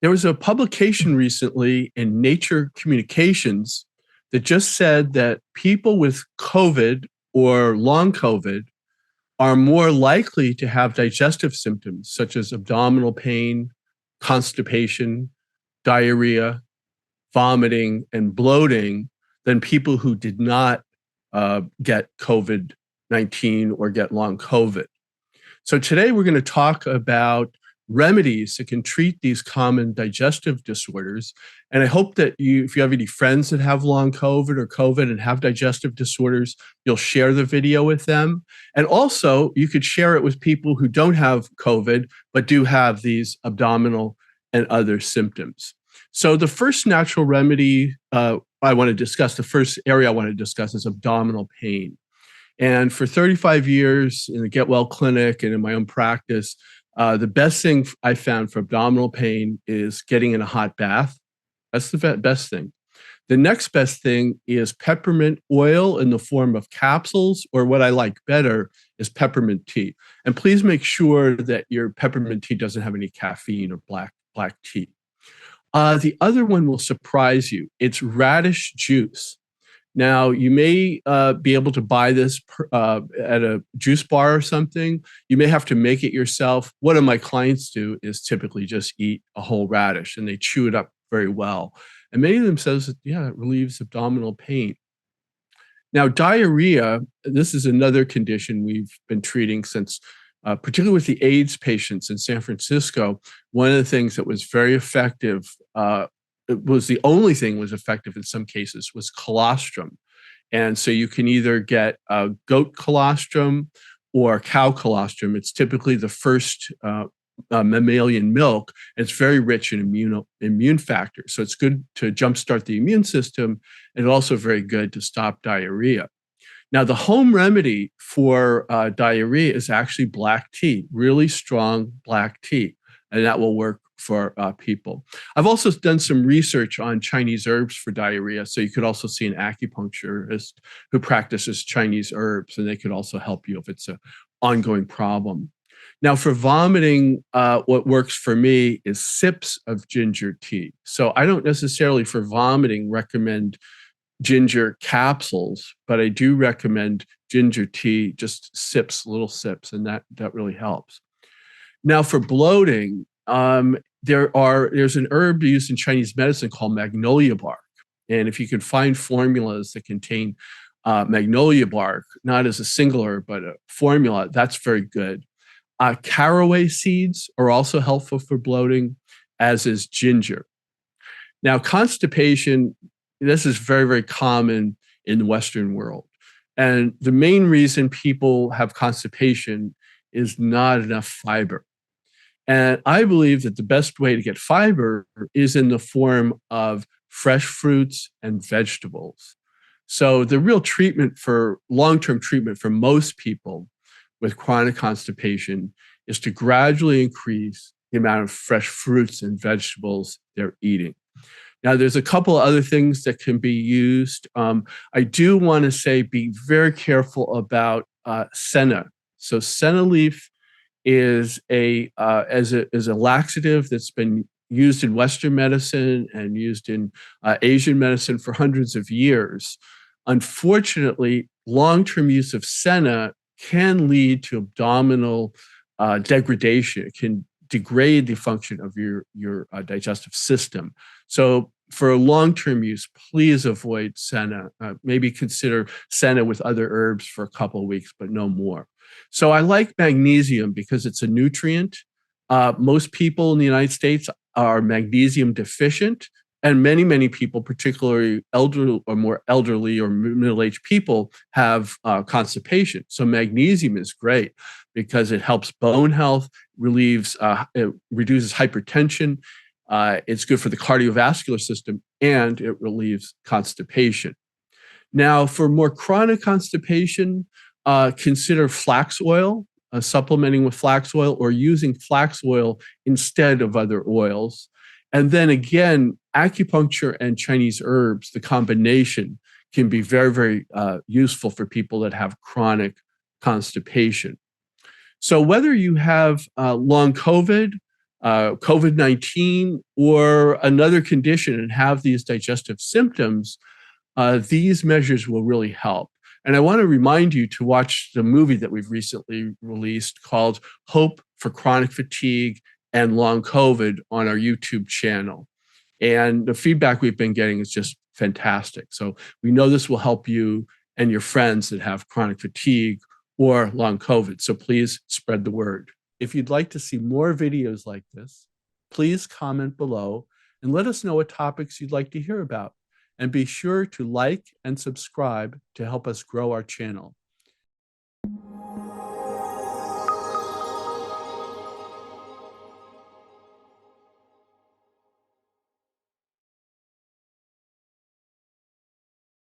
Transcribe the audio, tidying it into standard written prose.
There was a publication recently in Nature Communications that just said that people with COVID or long COVID are more likely to have digestive symptoms such as abdominal pain, constipation, diarrhea, vomiting, and bloating than people who did not get COVID 19 or get long COVID. So today we're going to talk about remedies that can treat these common digestive disorders. And I hope that if you have any friends that have long COVID or COVID and have digestive disorders, you'll share the video with them. And also you could share it with people who don't have COVID, but do have these abdominal and other symptoms. So the first natural remedy I want to discuss, the first area I want to discuss is abdominal pain. And for 35 years in the Get Well Clinic and in my own practice, the best thing I found for abdominal pain is getting in a hot bath. That's the best thing. The next best thing is peppermint oil in the form of capsules, or what I like better is peppermint tea. And please make sure that your peppermint tea doesn't have any caffeine or black tea. The other one will surprise you. It's radish juice. Now, you may be able to buy this at a juice bar or something. You may have to make it yourself. What my clients do is typically just eat a whole radish and they chew it up very well. And many of them says that, yeah, it relieves abdominal pain. Now, diarrhea, this is another condition we've been treating since, particularly with the AIDS patients in San Francisco. One of the things that was very effective, it was the only thing was effective in some cases, was colostrum. And so you can either get goat colostrum or cow colostrum. It's typically the first mammalian milk. It's very rich in immune factors. So it's good to jumpstart the immune system, and also very good to stop diarrhea. Now, the home remedy for diarrhea is actually black tea, really strong black tea, and that will work for people. I've also done some research on Chinese herbs for diarrhea, so you could also see an acupuncturist who practices Chinese herbs, and they could also help you if it's an ongoing problem. Now, for vomiting, what works for me is sips of ginger tea. So I don't necessarily, for vomiting, recommend ginger capsules, but I do recommend ginger tea, just sips, little sips, and that really helps. Now, for bloating, there's an herb used in Chinese medicine called magnolia bark. And if you can find formulas that contain magnolia bark, not as a single herb, but a formula, that's very good. Caraway seeds are also helpful for bloating, as is ginger. Now, constipation, this is very, very common in the Western world. And the main reason people have constipation is not enough fiber. And I believe that the best way to get fiber is in the form of fresh fruits and vegetables. So the real treatment for long-term treatment for most people with chronic constipation is to gradually increase the amount of fresh fruits and vegetables they're eating. Now, there's a couple of other things that can be used. I do want to say be very careful about senna. So senna leaf is a laxative that's been used in Western medicine and used in Asian medicine for hundreds of years. Unfortunately, long-term use of senna can lead to abdominal degradation. It can degrade the function of your digestive system. So for long-term use, please avoid senna. Maybe consider senna with other herbs for a couple of weeks, but no more. So I like magnesium because it's a nutrient. Most people in the United States are magnesium deficient, and many, many people, particularly elderly or more elderly or middle-aged people, have constipation. So magnesium is great because it helps bone health, it reduces hypertension. It's good for the cardiovascular system, and it relieves constipation. Now, for more chronic constipation, consider flax oil, supplementing with flax oil or using flax oil instead of other oils. And then again, acupuncture and Chinese herbs, the combination can be very, very useful for people that have chronic constipation. So whether you have long COVID COVID-19 or another condition and have these digestive symptoms, these measures will really help. And I want to remind you to watch the movie that we've recently released called Hope for Chronic Fatigue and Long COVID on our YouTube channel. And the feedback we've been getting is just fantastic. So we know this will help you and your friends that have chronic fatigue or long COVID. So please spread the word. If you'd like to see more videos like this, please comment below and let us know what topics you'd like to hear about. And be sure to like and subscribe to help us grow our channel.